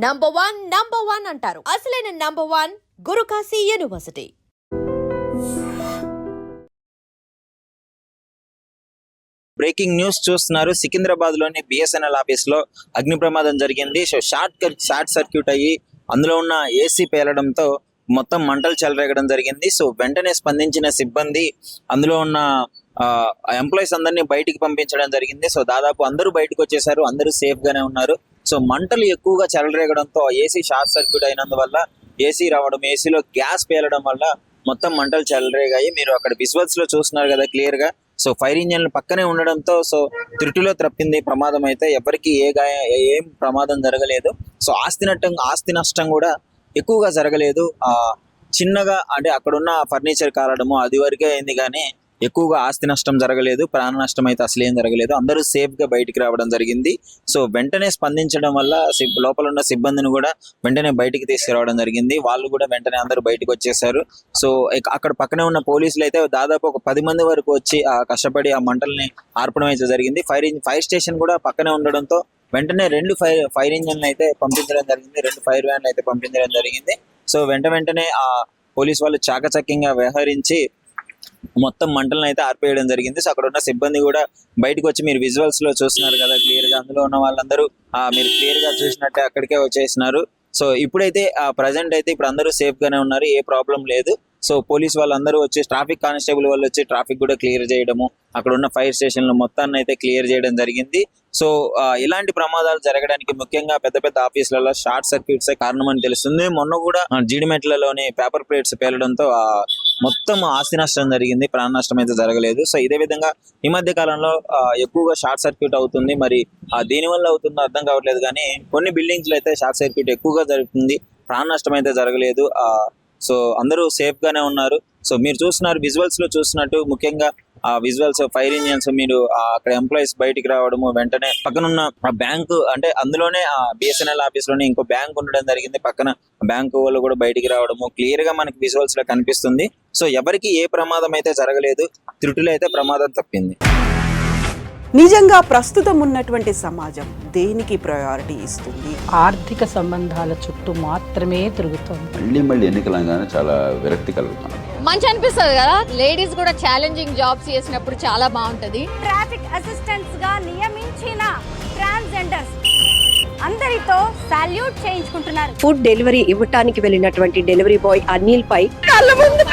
Number one అంటారు. అసలైన number one Gurukashi university. Breaking news చూస్తున్నారు. సికింద్రాబాద్ లోని బిఎస్ఎన్ఎల్ ఆఫీస్ లో అగ్ని ప్రమాదం జరిగింది. సో షార్ట్ సర్క్యూట్ అయ్యి అందులో ఉన్న ఏసీ పేలడంతో మొత్తం మంటలు చెలరేగడం జరిగింది. సో వెంటనే స్పందించిన సిబ్బంది అందులో ఉన్న ఎంప్లాయీస్ అందరినీ బయటికి పంపించడం జరిగింది. సో దాదాపు అందరూ బయటకు వచ్చేసారు, అందరూ సేఫ్ గానే ఉన్నారు. సో మంటలు ఎక్కువగా చెలరేగడంతో ఏసీ షార్ట్ సర్క్యూట్ అయినందువల్ల ఏసీ రావడం, ఏసీలో గ్యాస్ పేలడం వల్ల మొత్తం మంటలు చెలరేగాయి. మీరు అక్కడ విజువల్స్ లో చూస్తున్నారు కదా క్లియర్ గా. సో ఫైర్ ఇంజన్లు పక్కనే ఉండడంతో సో త్రుటిలో తప్పింది ప్రమాదం. అయితే ఎవరికి ఏం ప్రమాదం జరగలేదు. సో ఆస్తి నష్టం కూడా ఎక్కువగా జరగలేదు. చిన్నగా అంటే అక్కడున్న ఫర్నిచర్ కాలడము అది వరకే అయింది, కానీ ఎక్కువగా ఆస్తి నష్టం జరగలేదు. ప్రాణ నష్టం అయితే అసలు ఏం జరగలేదు. అందరూ సేఫ్ గా బయటికి రావడం జరిగింది. సో వెంటనే స్పందించడం వల్ల లోపల ఉన్న సిబ్బందిని కూడా వెంటనే బయటికి తీసుకురావడం జరిగింది. వాళ్ళు కూడా వెంటనే అందరూ బయటకు వచ్చేసారు. సో అక్కడ పక్కనే ఉన్న పోలీసులు అయితే దాదాపు ఒక 10 మంది వరకు వచ్చి కష్టపడి ఆ మంటల్ని ఆర్పడం అయితే జరిగింది. ఫైర్ స్టేషన్ కూడా పక్కనే ఉండడంతో వెంటనే 2 ఫైర్ ఇంజన్లు అయితే పంపించడం జరిగింది, 2 ఫైర్ వ్యాన్లు అయితే పంపించడం జరిగింది. సో వెంటనే ఆ పోలీస్ వాళ్ళు చాకచక్యంగా వ్యవహరించి మొత్తం మంటలను అయితే ఆర్పేయడం జరిగింది. సో అక్కడ ఉన్న సిబ్బంది కూడా బయటకు వచ్చి, మీరు విజువల్స్ లో చూస్తున్నారు కదా క్లియర్ గా, అందులో ఉన్న వాళ్ళందరూ మీరు క్లియర్ గా చూసినట్టే అక్కడికే వచ్చేసినారు. సో ఇప్పుడైతే ప్రజెంట్ అయితే ఇప్పుడు అందరూ సేఫ్ గానే ఉన్నారు, ఏ ప్రాబ్లం లేదు. సో పోలీస్ వాళ్ళందరూ వచ్చి, ట్రాఫిక్ కానిస్టేబుల్ వాళ్ళు వచ్చి ట్రాఫిక్ కూడా క్లియర్ చేయడము, అక్కడ ఉన్న ఫైర్ స్టేషన్లు మొత్తాన్ని అయితే క్లియర్ చేయడం జరిగింది. సో ఇలాంటి ప్రమాదాలు జరగడానికి ముఖ్యంగా పెద్ద పెద్ద ఆఫీసులలో షార్ట్ సర్క్యూట్స్ కారణం అని తెలుస్తుంది. మొన్న కూడా జీడిమెట్లలోని పేపర్ ప్లేట్స్ పేలడంతో మొత్తం ఆస్తి నష్టం జరిగింది, ప్రాణ నష్టం అయితే జరగలేదు. సో ఇదే విధంగా ఈ మధ్య కాలంలో ఎక్కువగా షార్ట్ సర్క్యూట్ అవుతుంది. మరి దేని వల్ల అవుతుందో అర్థం కావట్లేదు, కానీ కొన్ని బిల్డింగ్స్ లో అయితే షార్ట్ సర్క్యూట్ ఎక్కువగా జరుగుతుంది, ప్రాణ నష్టం అయితే జరగలేదు. సో అందరూ సేఫ్ గానే ఉన్నారు. సో మీరు చూస్తున్నారు విజువల్స్ లో చూస్తున్నట్టు, ముఖ్యంగా విజువల్స్ ఫైర్ ఇంజన్స్, మీరు అక్కడ ఎంప్లాయీస్ బయటికి రావడము, వెంటనే పక్కనున్న బ్యాంకు, అంటే అందులోనే బిఎస్ఎన్ఎల్ ఆఫీస్ లోనే ఇంకో బ్యాంక్ ఉండడం జరిగింది, పక్కన బ్యాంకు వాళ్ళు కూడా బయటికి రావడము క్లియర్ గా మనకి విజువల్స్ లో కనిపిస్తుంది. సో ఎవరికి ఏ ప్రమాదం అయితే జరగలేదు, త్రుటిలో అయితే ప్రమాదం తప్పింది. నిజంగా ప్రస్తుతం ఉన్నటువంటి సమాజం దేనికి ప్రయారిటీ ఇస్తుంది? ఆర్థిక సంబంధాల చుట్టూ మాత్రమే తిరుగుతుంది. మళ్ళీ ఎన్నికలంగానే చాలా విరక్తి కలుగుతుంది. మంచి అనిపిస్తుంది కదా, లేడీస్ కూడా ఛాలెంజింగ్ జాబ్స్ చేసినప్పుడు చాలా బాగుంటది. ట్రాఫిక్ అసిస్టెంట్స్ గా నియమించిన ట్రాన్స్జెండర్స్ అందరితో సాల్యూట్ చేయించుకుంటున్నారు. ఫుడ్ డెలివరీ ఇవ్వటానికి వెళ్ళినటువంటి డెలివరీ బాయ్ అనిల్ పై కళ్ళ ముందు